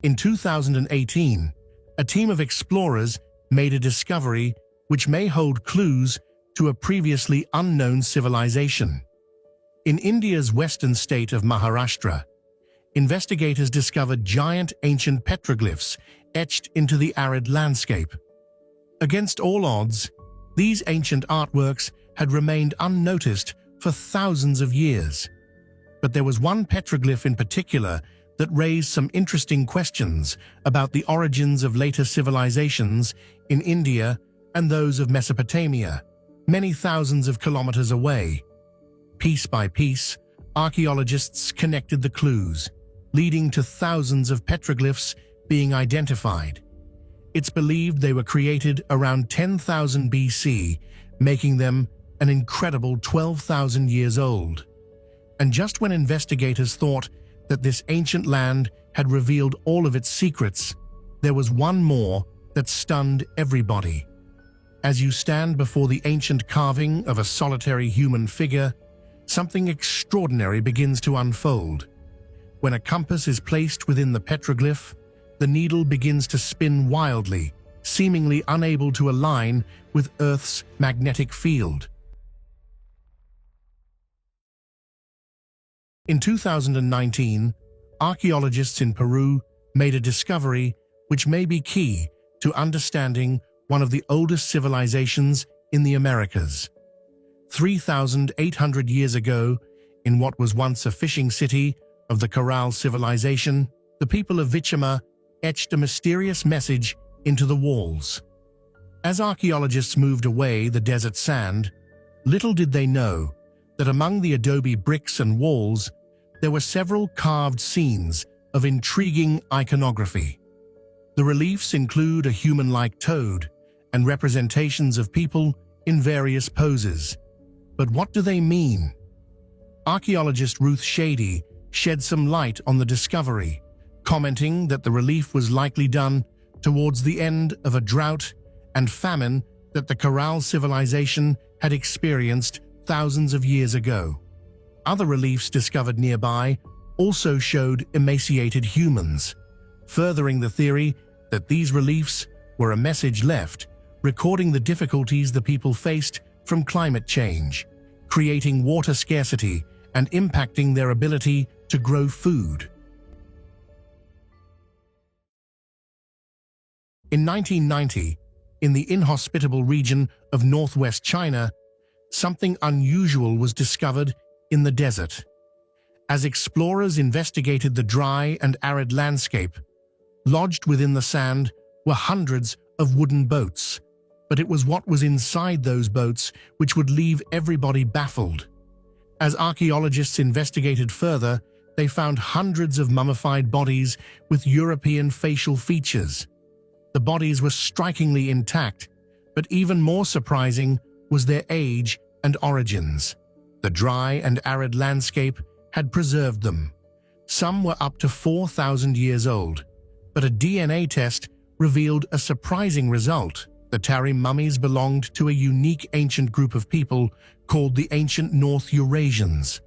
In 2018, a team of explorers made a discovery which may hold clues to a previously unknown civilization. In India's western state of Maharashtra, investigators discovered giant ancient petroglyphs etched into the arid landscape. Against all odds, these ancient artworks had remained unnoticed for thousands of years. But there was one petroglyph in particular that raised some interesting questions about the origins of later civilizations in India and those of Mesopotamia, many thousands of kilometers away. Piece by piece, archaeologists connected the clues, leading to thousands of petroglyphs being identified. It's believed they were created around 10,000 BC, making them an incredible 12,000 years old. And just when investigators thought that this ancient land had revealed all of its secrets, there was one more that stunned everybody. As you stand before the ancient carving of a solitary human figure, something extraordinary begins to unfold. When a compass is placed within the petroglyph, the needle begins to spin wildly, seemingly unable to align with Earth's magnetic field. In 2019, archaeologists in Peru made a discovery which may be key to understanding one of the oldest civilizations in the Americas. 3,800 years ago, in what was once a fishing city of the Kurul civilization, the people of Vichama etched a mysterious message into the walls. As archaeologists moved away the desert sand, little did they know that among the adobe bricks and walls, there were several carved scenes of intriguing iconography. The reliefs include a human-like toad and representations of people in various poses. But what do they mean? Archaeologist Ruth Shady shed some light on the discovery, commenting that the relief was likely done towards the end of a drought and famine that the Kurul civilization had experienced thousands of years ago. Other reliefs discovered nearby also showed emaciated humans, furthering the theory that these reliefs were a message left, recording the difficulties the people faced from climate change, creating water scarcity and impacting their ability to grow food. In 1990, in the inhospitable region of northwest China, something unusual was discovered in the desert. As explorers investigated the dry and arid landscape, lodged within the sand were hundreds of wooden boats, but it was what was inside those boats which would leave everybody baffled. As archaeologists investigated further, they found hundreds of mummified bodies with European facial features. The bodies were strikingly intact, but even more surprising was their age and origins. The dry and arid landscape had preserved them. Some were up to 4,000 years old, but a DNA test revealed a surprising result. The Tarim mummies belonged to a unique ancient group of people called the Ancient North Eurasians.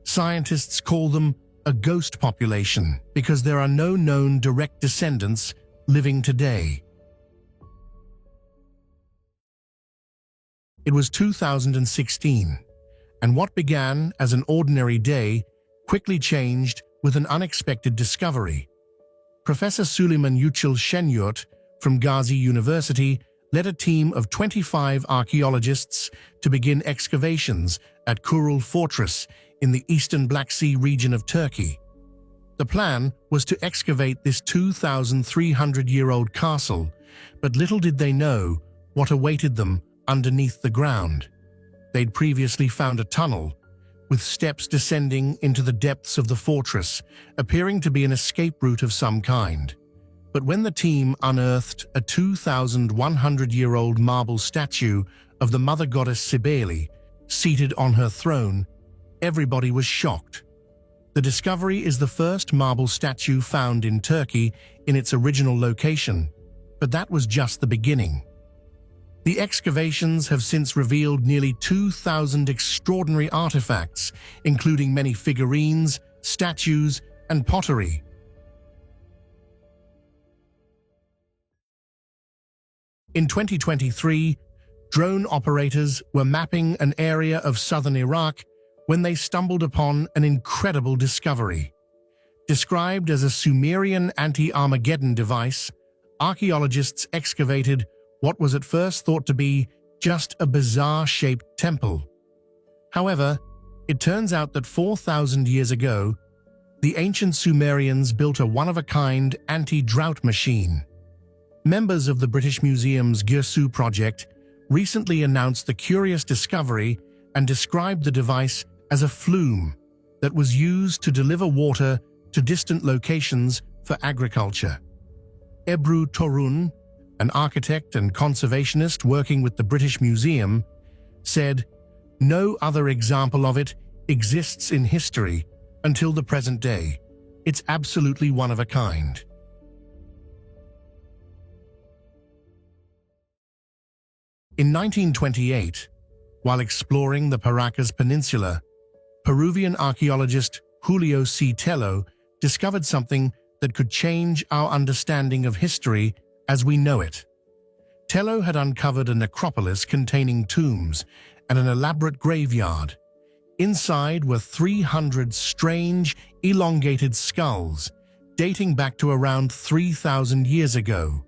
Scientists call them a ghost population because there are no known direct descendants living today. It was 2016, and what began as an ordinary day quickly changed with an unexpected discovery. Professor Suleiman Yücel Şenyurt from Gazi University led a team of 25 archaeologists to begin excavations at Kurul Fortress in the eastern Black Sea region of Turkey. The plan was to excavate this 2,300-year-old castle, but little did they know what awaited them underneath the ground. They'd previously found a tunnel, with steps descending into the depths of the fortress, appearing to be an escape route of some kind. But when the team unearthed a 2,100-year-old marble statue of the mother goddess Cybele, seated on her throne, everybody was shocked. The discovery is the first marble statue found in Turkey in its original location, but that was just the beginning. The excavations have since revealed nearly 2,000 extraordinary artifacts, including many figurines, statues, and pottery. In 2023, drone operators were mapping an area of southern Iraq when they stumbled upon an incredible discovery. Described as a Sumerian Anti-Armageddon device, archaeologists excavated what was at first thought to be just a bizarre-shaped temple. However, it turns out that 4,000 years ago, the ancient Sumerians built a one-of-a-kind anti-drought machine. Members of the British Museum's Gyeosu project recently announced the curious discovery and described the device as a flume that was used to deliver water to distant locations for agriculture. Ebru Torun, an architect and conservationist working with the British Museum, said, "No other example of it exists in history until the present day. It's absolutely one of a kind." In 1928, while exploring the Paracas Peninsula, Peruvian archaeologist Julio C. Tello discovered something that could change our understanding of history as we know it. Tello had uncovered a necropolis containing tombs and an elaborate graveyard. Inside were 300 strange, elongated skulls, dating back to around 3,000 years ago.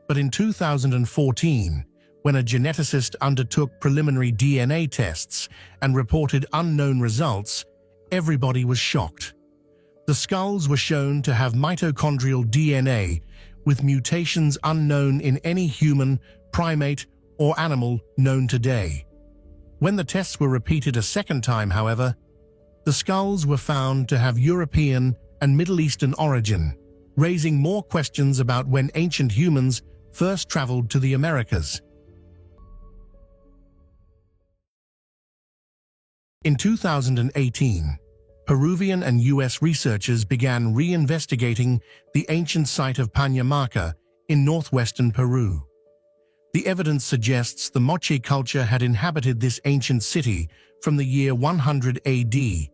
But in 2014, when a geneticist undertook preliminary DNA tests and reported unknown results, everybody was shocked. The skulls were shown to have mitochondrial DNA with mutations unknown in any human, primate, or animal known today. When the tests were repeated a second time, however, the skulls were found to have European and Middle Eastern origin, raising more questions about when ancient humans first traveled to the Americas. In 2018, Peruvian and US researchers began reinvestigating the ancient site of Panyamaca in northwestern Peru. The evidence suggests the Moche culture had inhabited this ancient city from the year 100 AD,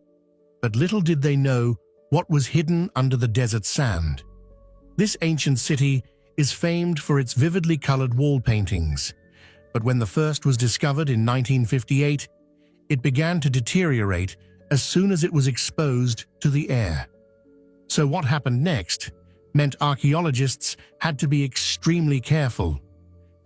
but little did they know what was hidden under the desert sand. This ancient city is famed for its vividly colored wall paintings, but when the first was discovered in 1958, it began to deteriorate as soon as it was exposed to the air. So what happened next meant archaeologists had to be extremely careful.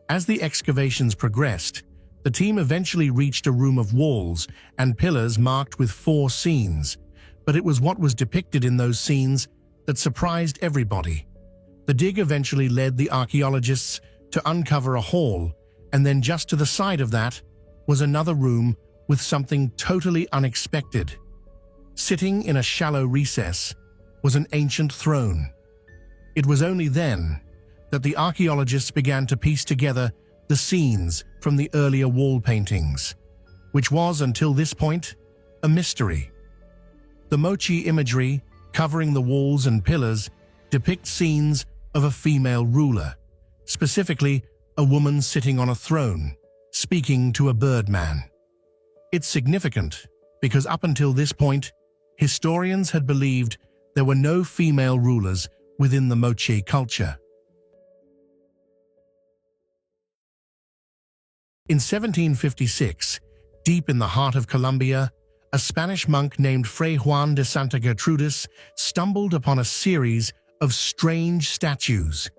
As the excavations progressed, the team eventually reached a room of walls and pillars marked with 4 scenes, but it was what was depicted in those scenes that surprised everybody. The dig eventually led the archaeologists to uncover a hall, and then just to the side of that was another room with something totally unexpected. Sitting in a shallow recess was an ancient throne. It was only then that the archaeologists began to piece together the scenes from the earlier wall paintings, which was, until this point, a mystery. The mochi imagery covering the walls and pillars depict scenes of a female ruler, specifically a woman sitting on a throne, speaking to a birdman. It's significant because up until this point, historians had believed there were no female rulers within the Moche culture. In 1756, deep in the heart of Colombia, a Spanish monk named Fray Juan de Santa Gertrudis stumbled upon a series of strange statues.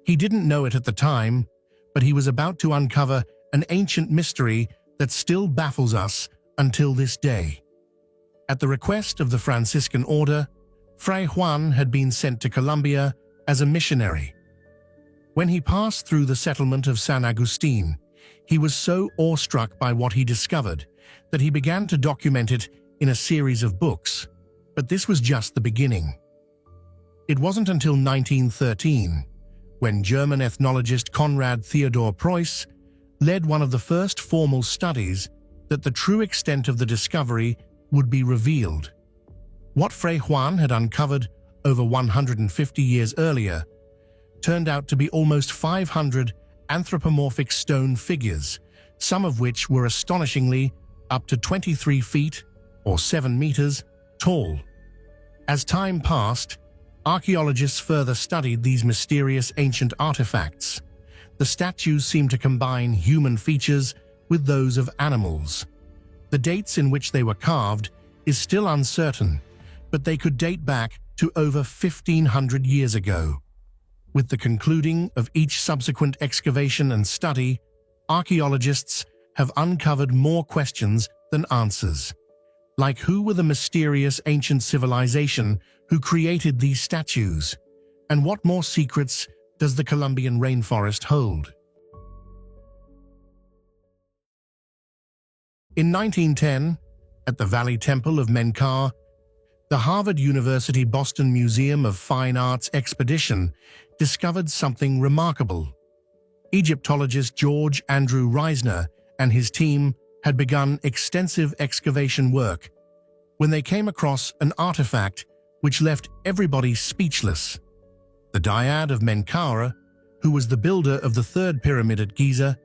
He didn't know it at the time, but he was about to uncover an ancient mystery that still baffles us until this day. At the request of the Franciscan order, Fray Juan had been sent to Colombia as a missionary. When he passed through the settlement of San Agustin, he was so awestruck by what he discovered that he began to document it in a series of books, but this was just the beginning. It wasn't until 1913, when German ethnologist Konrad Theodor Preuss led one of the first formal studies, that the true extent of the discovery would be revealed. What Fray Juan had uncovered over 150 years earlier turned out to be almost 500 anthropomorphic stone figures, some of which were astonishingly up to 23 feet or 7 meters tall. As time passed, archaeologists further studied these mysterious ancient artifacts. The statues seem to combine human features with those of animals. The dates in which they were carved is still uncertain, but they could date back to over 1,500 years ago. With the concluding of each subsequent excavation and study, archaeologists have uncovered more questions than answers. Like, who were the mysterious ancient civilization who created these statues? And what more secrets does the Colombian rainforest hold? In 1910, at the Valley Temple of Menkaure, the Harvard University Boston Museum of Fine Arts expedition discovered something remarkable. Egyptologist George Andrew Reisner and his team had begun extensive excavation work when they came across an artifact which left everybody speechless. The Dyad of Menkaure, who was the builder of the third pyramid at Giza,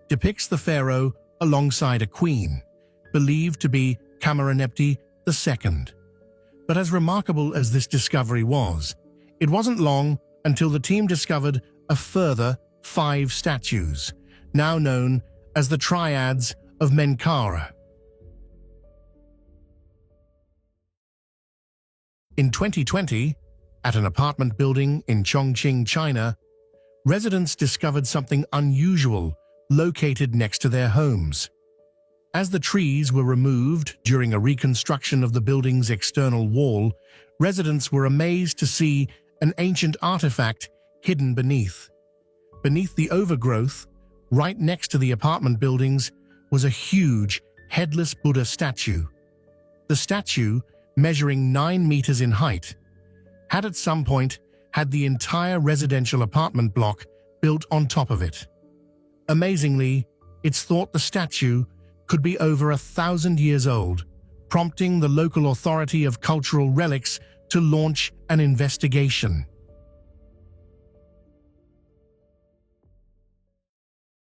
depicts the pharaoh alongside a queen, believed to be Khamene'tep II. But as remarkable as this discovery was, it wasn't long until the team discovered a further 5 statues, now known as the Triads of Menkaure. In 2020, at an apartment building in Chongqing, China, residents discovered something unusual located next to their homes. As the trees were removed during a reconstruction of the building's external wall, residents were amazed to see an ancient artifact hidden beneath. Beneath the overgrowth, right next to the apartment buildings, was a huge, headless Buddha statue. The statue, measuring 9 meters in height, had at some point had the entire residential apartment block built on top of it. Amazingly, it's thought the statue could be over 1,000 years old, prompting the local authority of cultural relics to launch an investigation.